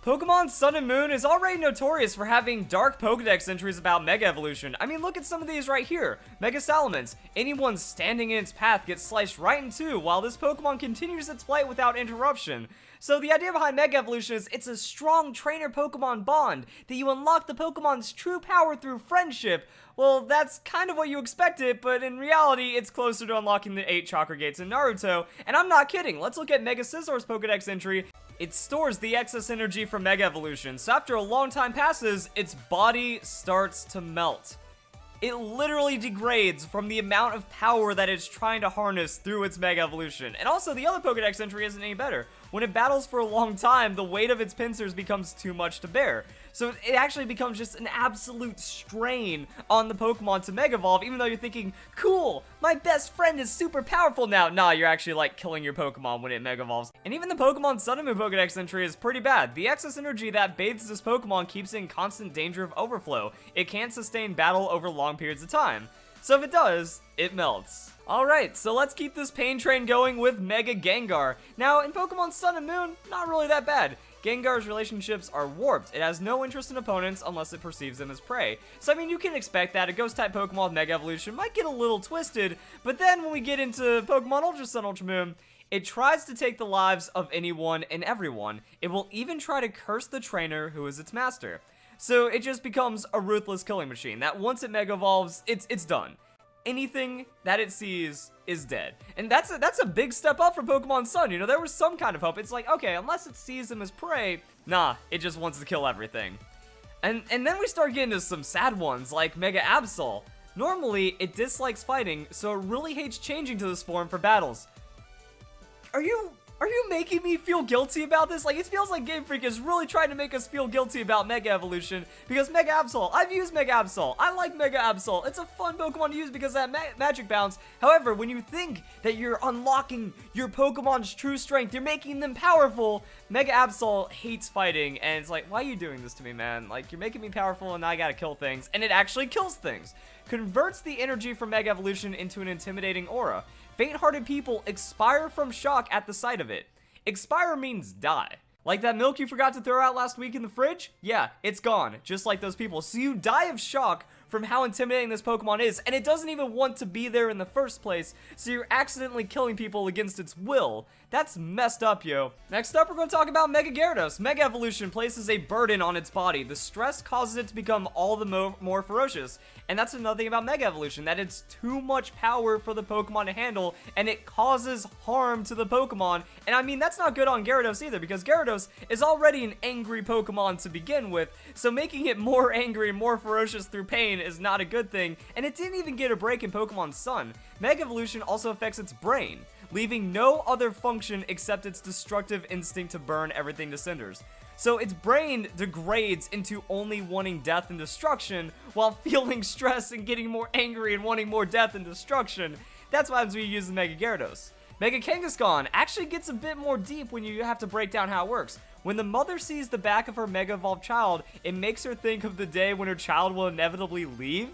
Pokemon Sun and Moon is already notorious for having dark Pokedex entries about Mega Evolution. I mean, look at some of these right here. Mega Salamence. Anyone standing in its path gets sliced right in two while this Pokemon continues its flight without interruption. So the idea behind Mega Evolution is it's a strong trainer-Pokemon bond, that you unlock the Pokemon's true power through friendship. Well, that's kind of what you expected, but in reality, it's closer to unlocking the 8 Chakra Gates in Naruto, and I'm not kidding. Let's look at Mega Scissor's Pokedex entry. It stores the excess energy from Mega Evolution, so after a long time passes, its body starts to melt. It literally degrades from the amount of power that it's trying to harness through its Mega Evolution. And also, the other Pokedex entry isn't any better. When it battles for a long time, the weight of its pincers becomes too much to bear. So it actually becomes just an absolute strain on the Pokemon to Mega Evolve, even though you're thinking, cool, my best friend is super powerful now. Nah, you're actually like killing your Pokemon when it Mega Evolves. And even the Pokemon Sun and Moon Pokedex entry is pretty bad. The excess energy that bathes this Pokemon keeps it in constant danger of overflow. It can't sustain battle over long periods of time. So if it does, it melts. Alright, so let's keep this pain train going with Mega Gengar. Now, in Pokemon Sun and Moon, not really that bad. Gengar's relationships are warped. It has no interest in opponents unless it perceives them as prey. So I mean, you can expect that a Ghost-type Pokemon with Mega Evolution might get a little twisted, but then when we get into Pokemon Ultra Sun, Ultra Moon, it tries to take the lives of anyone and everyone. It will even try to curse the trainer who is its master. So it just becomes a ruthless killing machine that once it Mega Evolves, it's done. Anything that it sees is dead. And that's a big step up from Pokemon Sun. You know, there was some kind of hope. It's like, okay, unless it sees them as prey, nah, it just wants to kill everything. And then we start getting to some sad ones, like Mega Absol. Normally, it dislikes fighting, so it really hates changing to this form for battles. Are you making me feel guilty about this? Like, it feels like Game Freak is really trying to make us feel guilty about Mega Evolution, because Mega Absol, I've used Mega Absol. I like Mega Absol. It's a fun Pokemon to use because of that magic bounce. However, when you think that you're unlocking your Pokemon's true strength, you're making them powerful, Mega Absol hates fighting, and it's like, why are you doing this to me, man? Like, you're making me powerful, and now I gotta kill things, and it actually kills things. Converts the energy from Mega Evolution into an intimidating aura. Faint-hearted people expire from shock at the sight of it. Expire means die. Like that milk you forgot to throw out last week in the fridge? Yeah, it's gone, just like those people. So you die of shock from how intimidating this Pokemon is, and it doesn't even want to be there in the first place, so you're accidentally killing people against its will. That's messed up, yo. Next up, we're going to talk about Mega Gyarados. Mega Evolution places a burden on its body. The stress causes it to become all the more ferocious. And that's another thing about Mega Evolution, that it's too much power for the Pokemon to handle, and it causes harm to the Pokemon. And I mean, that's not good on Gyarados either, because Gyarados is already an angry Pokemon to begin with, so making it more angry and more ferocious through pain is not a good thing, and it didn't even get a break in Pokemon Sun. Mega Evolution also affects its brain, leaving no other function except its destructive instinct to burn everything to cinders. So its brain degrades into only wanting death and destruction, while feeling stress and getting more angry and wanting more death and destruction. That's why we use the Mega Gyarados. Mega Kangaskhan actually gets a bit more deep when you have to break down how it works. When the mother sees the back of her Mega Evolved child, it makes her think of the day when her child will inevitably leave.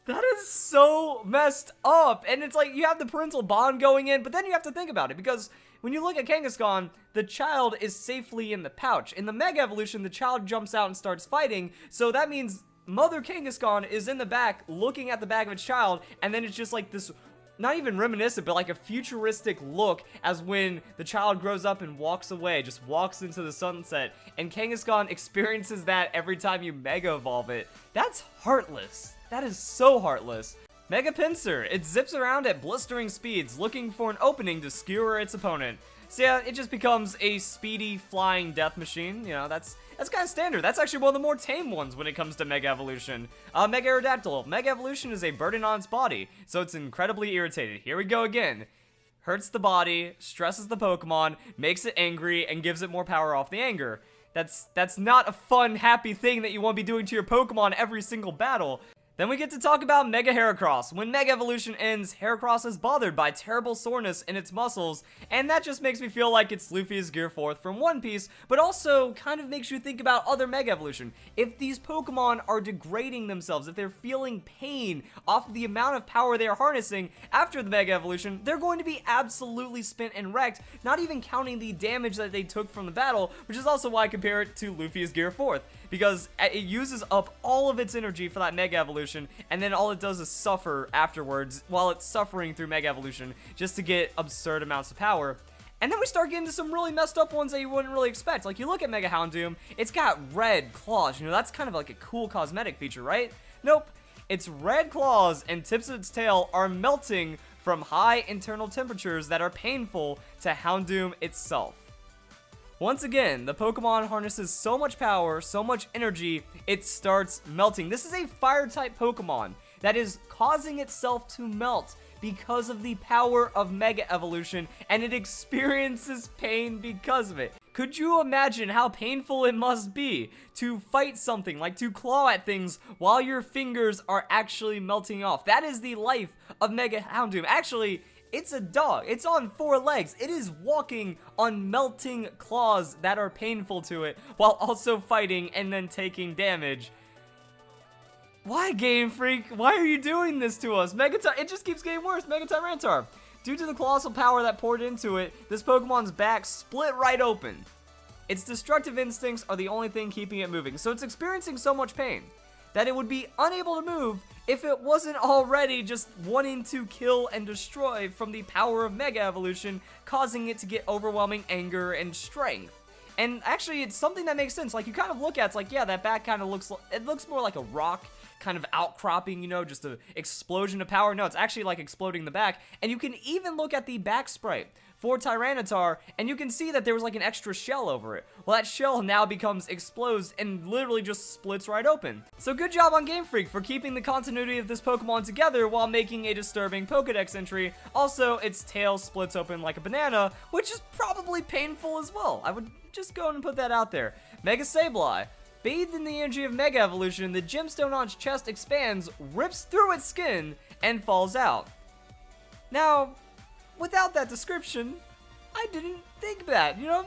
That is so messed up, and it's like you have the parental bond going in, but then you have to think about it, because when you look at Kangaskhan, the child is safely in the pouch. In the Mega Evolution, the child jumps out and starts fighting, so that means Mother Kangaskhan is in the back, looking at the back of its child, and then it's just like this, not even reminiscent, but like a futuristic look as when the child grows up and walks away, just walks into the sunset, and Kangaskhan experiences that every time you Mega Evolve it. That's heartless. That is so heartless. Mega Pinsir. It zips around at blistering speeds, looking for an opening to skewer its opponent. So yeah, it just becomes a speedy, flying death machine. You know, that's kind of standard. That's actually one of the more tame ones when it comes to Mega Evolution. Mega Aerodactyl. Mega Evolution is a burden on its body, so it's incredibly irritated. Here we go again. Hurts the body, stresses the Pokemon, makes it angry, and gives it more power off the anger. That's not a fun, happy thing that you want to be doing to your Pokemon every single battle. Then we get to talk about Mega Heracross. When Mega Evolution ends, Heracross is bothered by terrible soreness in its muscles, and that just makes me feel like it's Luffy's Gear 4th from One Piece, but also kind of makes you think about other Mega Evolution. If these Pokemon are degrading themselves, if they're feeling pain off of the amount of power they are harnessing after the Mega Evolution, they're going to be absolutely spent and wrecked, not even counting the damage that they took from the battle, which is also why I compare it to Luffy's Gear 4th, because it uses up all of its energy for that Mega Evolution, and then all it does is suffer afterwards while it's suffering through Mega Evolution just to get absurd amounts of power. And then we start getting to some really messed up ones that you wouldn't really expect. Like, you look at Mega Houndoom, it's got red claws. You know, that's kind of like a cool cosmetic feature, right? Nope. Its red claws and tips of its tail are melting from high internal temperatures that are painful to Houndoom itself. Once again, the Pokemon harnesses so much power, so much energy, it starts melting. This is a fire-type Pokemon that is causing itself to melt because of the power of Mega Evolution, and it experiences pain because of it. Could you imagine how painful it must be to fight something, like to claw at things, while your fingers are actually melting off? That is the life of Mega Houndoom. Actually, it's a dog. It's on 4 legs. It is walking on melting claws that are painful to it, while also fighting and then taking damage. Why, Game Freak? Why are you doing this to us? It just keeps getting worse. Mega Tyranitar. Due to the colossal power that poured into it, this Pokemon's back split right open. Its destructive instincts are the only thing keeping it moving, so it's experiencing so much pain that it would be unable to move if it wasn't already just wanting to kill and destroy from the power of Mega Evolution, causing it to get overwhelming anger and strength. And actually, it's something that makes sense. Like, you kind of look at it, it's like, yeah, that back kind of looks more like a rock kind of outcropping, you know, just an explosion of power. No, it's actually like exploding the back. And you can even look at the back sprite for Tyranitar, and you can see that there was like an extra shell over it. Well, that shell now becomes exposed and literally just splits right open. So good job on Game Freak for keeping the continuity of this Pokemon together while making a disturbing Pokedex entry. Also, its tail splits open like a banana, which is probably painful as well. I would just go and put that out there. Mega Sableye. Bathed in the energy of Mega Evolution, the gemstone on its chest expands, rips through its skin, and falls out. Now, without that description, I didn't think that, you know?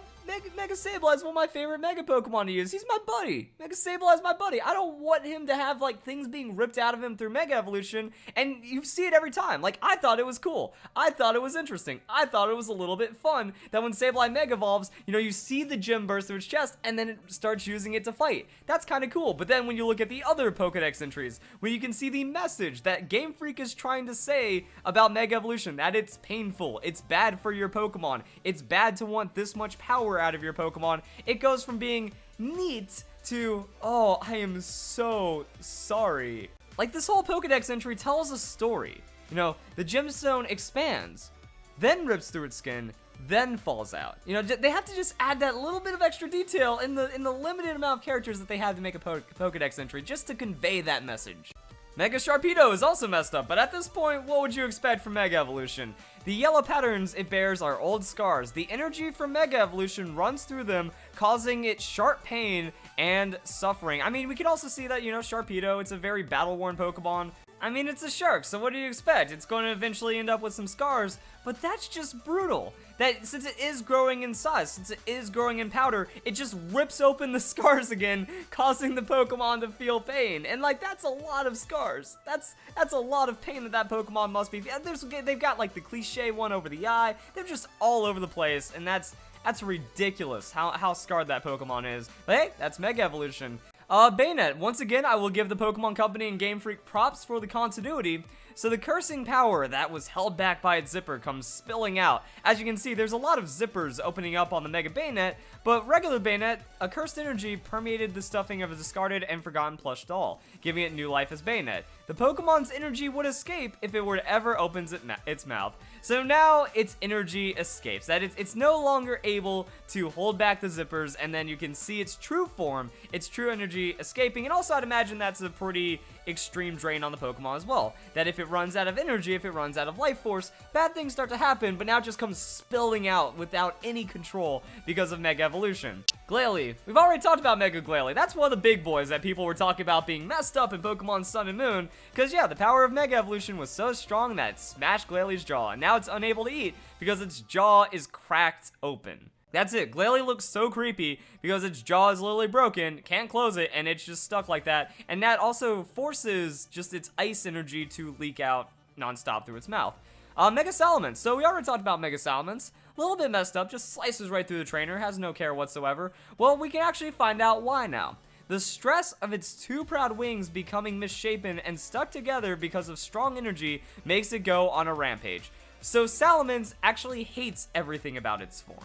Mega Sableye is one of my favorite Mega Pokemon to use. He's my buddy. Mega Sableye is my buddy. I don't want him to have, like, things being ripped out of him through Mega Evolution, and you see it every time. Like, I thought it was cool. I thought it was interesting. I thought it was a little bit fun that when Sableye Mega Evolves, you know, you see the gem burst through its chest, and then it starts using it to fight. That's kind of cool. But then when you look at the other Pokedex entries, where you can see the message that Game Freak is trying to say about Mega Evolution, that it's painful, it's bad for your Pokemon, it's bad to want this much power out of your Pokemon, it goes from being neat to, oh, I am so sorry. Like, this whole Pokedex entry tells a story. You know, the gemstone expands, then rips through its skin, then falls out. You know, they have to just add that little bit of extra detail in the limited amount of characters that they have to make a Pokedex entry just to convey that message. Mega Sharpedo is also messed up, but at this point, what would you expect from Mega Evolution? The yellow patterns it bears are old scars. The energy from Mega Evolution runs through them, causing it sharp pain and suffering. I mean, we could also see that, you know, Sharpedo, it's a very battle-worn Pokemon. I mean, it's a shark, so what do you expect? It's going to eventually end up with some scars, but that's just brutal. That since it is growing in size, since it is growing in powder, it just rips open the scars again, causing the Pokemon to feel pain. And like, that's a lot of scars. That's a lot of pain that Pokemon must be. They've got like the cliche one over the eye. They're just all over the place, and that's ridiculous how scarred that Pokemon is. But hey, that's Mega Evolution. Beignet, once again, I will give the Pokemon Company and Game Freak props for the continuity. So the cursing power that was held back by its zipper comes spilling out. As you can see, there's a lot of zippers opening up on the Mega Beignet, but regular Beignet, a cursed energy permeated the stuffing of a discarded and forgotten plush doll, giving it new life as Beignet. The Pokemon's energy would escape if it were to ever opens its mouth. So now its energy escapes. That it's no longer able to hold back the zippers, and then you can see its true form, its true energy escaping. And also, I'd imagine that's a pretty extreme drain on the Pokemon as well. That if it it runs out of energy, if it runs out of life force, bad things start to happen, but now it just comes spilling out without any control because of Mega Evolution. Glalie. We've already talked about Mega Glalie. That's one of the big boys that people were talking about being messed up in Pokemon Sun and Moon, because yeah, the power of Mega Evolution was so strong that it smashed Glalie's jaw, and now it's unable to eat because its jaw is cracked open. That's it. Glalie looks so creepy because its jaw is literally broken, can't close it, and it's just stuck like that. And that also forces just its ice energy to leak out nonstop through its mouth. Mega Salamence. So we already talked about Mega Salamence. A little bit messed up, just slices right through the trainer, has no care whatsoever. Well, we can actually find out why now. The stress of its two proud wings becoming misshapen and stuck together because of strong energy makes it go on a rampage. So Salamence actually hates everything about its form.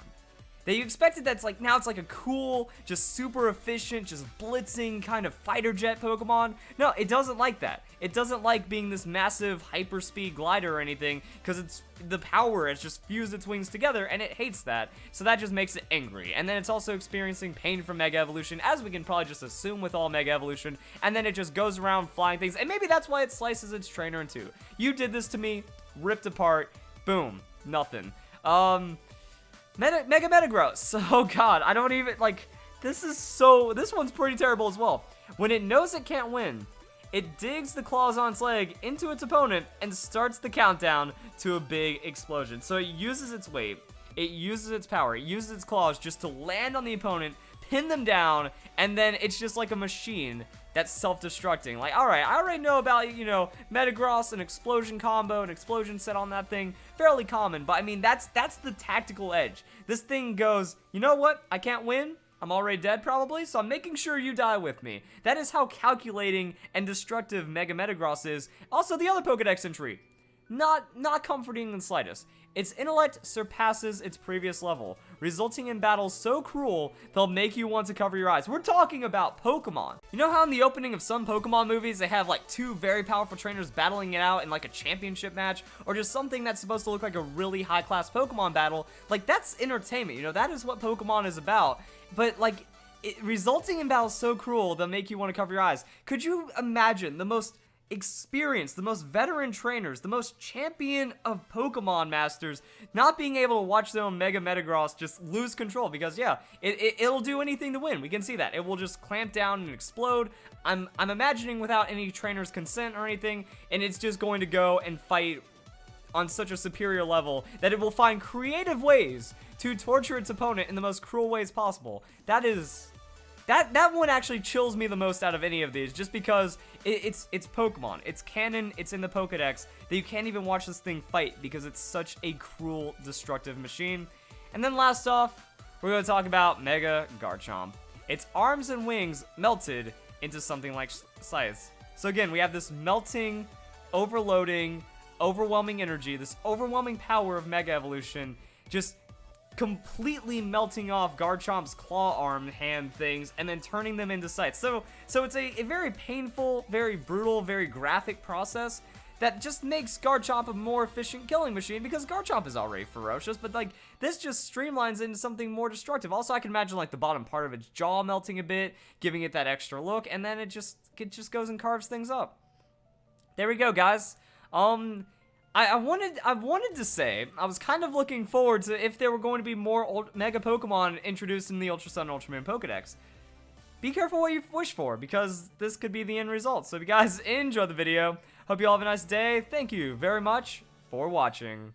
That you expected that's like, now it's like a cool, just super efficient, just blitzing kind of fighter jet Pokemon. No, it doesn't like that. It doesn't like being this massive hyperspeed glider or anything, because it's the power has just fused its wings together, and it hates that. So that just makes it angry. And then it's also experiencing pain from Mega Evolution, as we can probably just assume with all Mega Evolution, and then it just goes around flying things, and maybe that's why it slices its trainer in two. You did this to me, ripped apart, boom, nothing. Mega Metagross. Oh god, I don't even, like, this one's pretty terrible as well. When it knows it can't win, it digs the claws on its leg into its opponent and starts the countdown to a big explosion. So it uses its weight, it uses its power, it uses its claws just to land on the opponent, pin them down, and then it's just like a machine that's self-destructing. Like, alright, I already know about, you know, Metagross, an explosion combo, an explosion set on that thing, fairly common, but I mean, that's the tactical edge. This thing goes, you know what, I can't win, I'm already dead probably, so I'm making sure you die with me. That is how calculating and destructive Mega Metagross is. Also, the other Pokedex entry, not comforting in the slightest. Its intellect surpasses its previous level, resulting in battles so cruel they'll make you want to cover your eyes. We're talking about Pokemon. You know how in the opening of some Pokemon movies they have like two very powerful trainers battling it out in like a championship match, or just something that's supposed to look like a really high-class Pokemon battle? Like, that's entertainment, you know, that is what Pokemon is about. But like, resulting in battles so cruel they'll make you want to cover your eyes. Could you imagine the most experienced, the most veteran trainers, the most champion of Pokemon masters not being able to watch their own Mega Metagross just lose control? Because yeah, it'll do anything to win. We can see that. It will just clamp down and explode. I'm imagining without any trainer's consent or anything, and it's just going to go and fight on such a superior level that it will find creative ways to torture its opponent in the most cruel ways possible. That one actually chills me the most out of any of these, just because it's Pokemon. It's canon, it's in the Pokedex, that you can't even watch this thing fight because it's such a cruel, destructive machine. And then last off, we're going to talk about Mega Garchomp. Its arms and wings melted into something like scythes. So again, we have this melting, overloading, overwhelming energy, this overwhelming power of Mega Evolution, just completely melting off Garchomp's claw arm hand things and then turning them into scythes. So it's a very painful, very brutal, very graphic process that just makes Garchomp a more efficient killing machine, because Garchomp is already ferocious, but like, this just streamlines into something more destructive. Also, I can imagine like the bottom part of its jaw melting a bit, giving it that extra look, and then it just goes and carves things up. There we go, guys. I wanted to say, I was kind of looking forward to if there were going to be more Mega Pokemon introduced in the Ultra Sun and Ultra Moon Pokedex. Be careful what you wish for, because this could be the end result. So if you guys enjoyed the video, hope you all have a nice day. Thank you very much for watching.